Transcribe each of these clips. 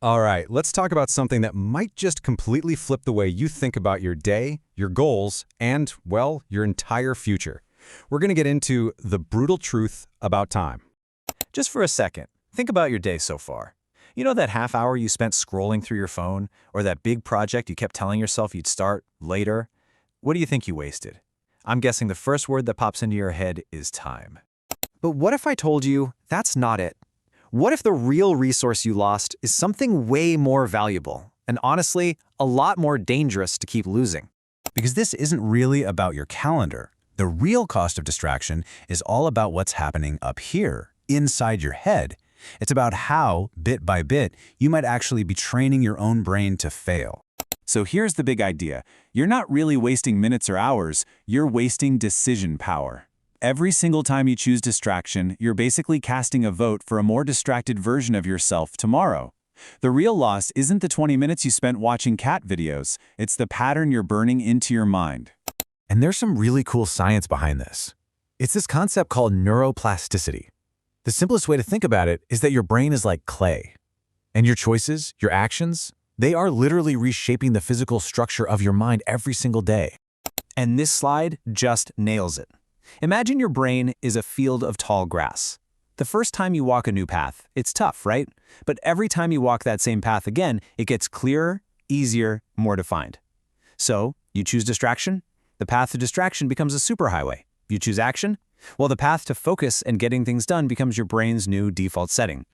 All right, let's talk about something that might just completely flip the way you think about your day, your goals, and, well, your entire future. We're going to get into the brutal truth about time. Just for a second, think about your day so far. You know that half hour you spent scrolling through your phone, or that big project you kept telling yourself you'd start later? What do you think you wasted? I'm guessing the first word that pops into your head is time. But what if I told you that's not it? What if the real resource you lost is something way more valuable, and honestly, a lot more dangerous to keep losing? Because this isn't really about your calendar. The real cost of distraction is all about what's happening up here, inside your head. It's about how, bit by bit, you might actually be training your own brain to fail. So here's the big idea. You're not really wasting minutes or hours, you're wasting decision power. Every single time you choose distraction, you're basically casting a vote for a more distracted version of yourself tomorrow. The real loss isn't the 20 minutes you spent watching cat videos, it's the pattern you're burning into your mind. And there's some really cool science behind this. It's this concept called neuroplasticity. The simplest way to think about it is that your brain is like clay. And your choices, your actions, they are literally reshaping the physical structure of your mind every single day. And this slide just nails it. Imagine your brain is a field of tall grass. The first time you walk a new path, it's tough, right? But every time you walk that same path again, it gets clearer, easier, more defined. So, you choose distraction? The path to distraction becomes a superhighway. You choose action? Well, the path to focus and getting things done becomes your brain's new default setting.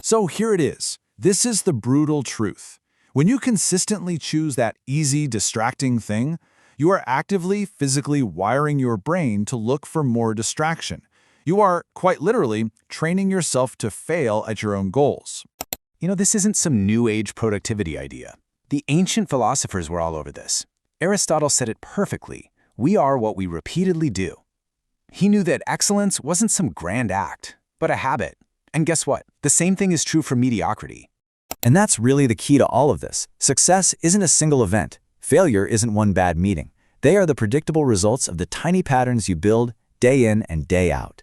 So here it is. This is the brutal truth. When you consistently choose that easy, distracting thing, you are actively, physically wiring your brain to look for more distraction. You are, quite literally, training yourself to fail at your own goals. You know, this isn't some new age productivity idea. The ancient philosophers were all over this. Aristotle said it perfectly. We are what we repeatedly do. He knew that excellence wasn't some grand act, but a habit. And guess what? The same thing is true for mediocrity. And that's really the key to all of this. Success isn't a single event. Failure isn't one bad meeting. They are the predictable results of the tiny patterns you build day in and day out.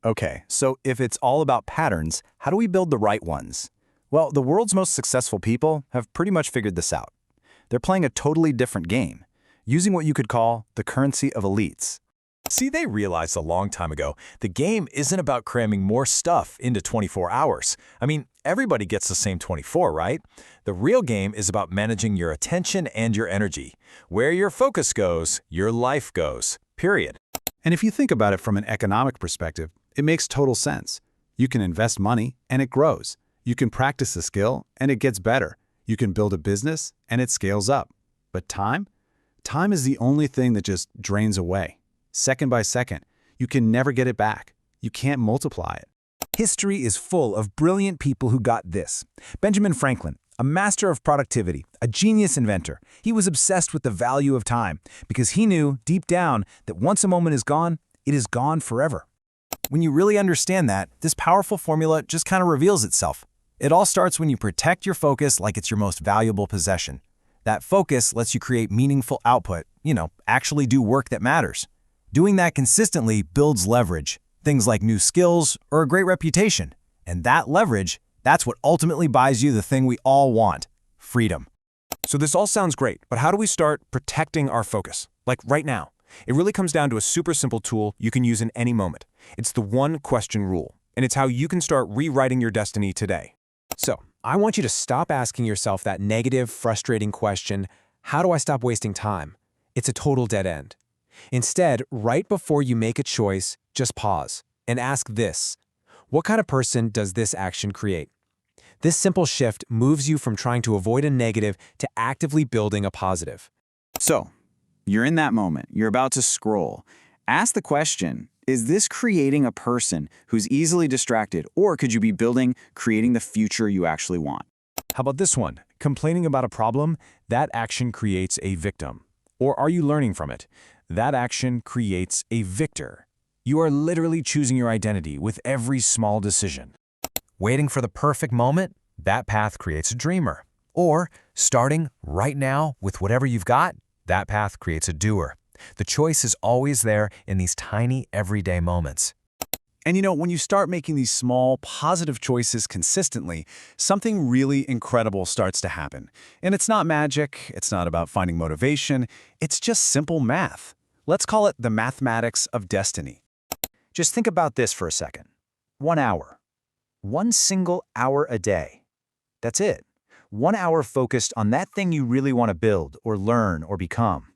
Okay, so if it's all about patterns, how do we build the right ones? Well, the world's most successful people have pretty much figured this out. They're playing a totally different game, using what you could call the currency of elites. See, they realized a long time ago, the game isn't about cramming more stuff into 24 hours. I mean, everybody gets the same 24, right? The real game is about managing your attention and your energy. Where your focus goes, your life goes, period. And if you think about it from an economic perspective, it makes total sense. You can invest money, and it grows. You can practice a skill, and it gets better. You can build a business, and it scales up. But time? Time is the only thing that just drains away. Second by second, you can never get it back. You can't multiply it. History is full of brilliant people who got this. Benjamin Franklin, a master of productivity, a genius inventor. He was obsessed with the value of time because he knew deep down that once a moment is gone, it is gone forever. When you really understand that, this powerful formula just kind of reveals itself. It all starts when you protect your focus like it's your most valuable possession. That focus lets you create meaningful output, actually do work that matters. Doing that consistently builds leverage, things like new skills or a great reputation. And that leverage, that's what ultimately buys you the thing we all want, freedom. So this all sounds great, but how do we start protecting our focus? Like right now. It really comes down to a super simple tool you can use in any moment. It's the one question rule, and it's how you can start rewriting your destiny today. So I want you to stop asking yourself that negative, frustrating question, how do I stop wasting time? It's a total dead end. Instead, right before you make a choice, just pause and ask this: what kind of person does this action create? This simple shift moves you from trying to avoid a negative to actively building a positive. So, you're in that moment. You're about to scroll. Ask the question, is this creating a person who's easily distracted, or could you be creating the future you actually want? How about this one? Complaining about a problem, that action creates a victim. Or are you learning from it? That action creates a victor. You are literally choosing your identity with every small decision. Waiting for the perfect moment, that path creates a dreamer. Or starting right now with whatever you've got, that path creates a doer. The choice is always there in these tiny everyday moments. And when you start making these small, positive choices consistently, something really incredible starts to happen. And it's not magic, it's not about finding motivation, it's just simple math. Let's call it the mathematics of destiny. Just think about this for a second. 1 hour. One single hour a day. That's it. 1 hour focused on that thing you really want to build or learn or become.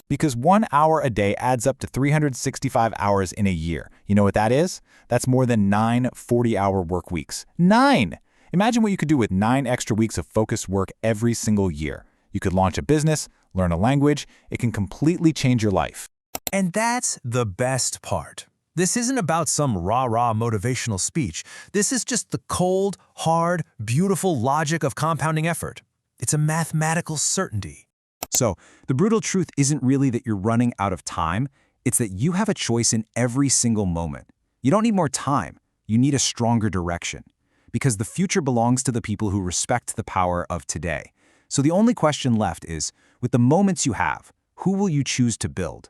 Because 1 hour a day adds up to 365 hours in a year. You know what that is? That's more than 9 40-hour work weeks. 9! Imagine what you could do with 9 extra weeks of focused work every single year. You could launch a business, learn a language. It can completely change your life. And that's the best part. This isn't about some rah-rah motivational speech. This is just the cold, hard, beautiful logic of compounding effort. It's a mathematical certainty. So, the brutal truth isn't really that you're running out of time, it's that you have a choice in every single moment. You don't need more time, you need a stronger direction. Because the future belongs to the people who respect the power of today. So the only question left is, with the moments you have, who will you choose to build?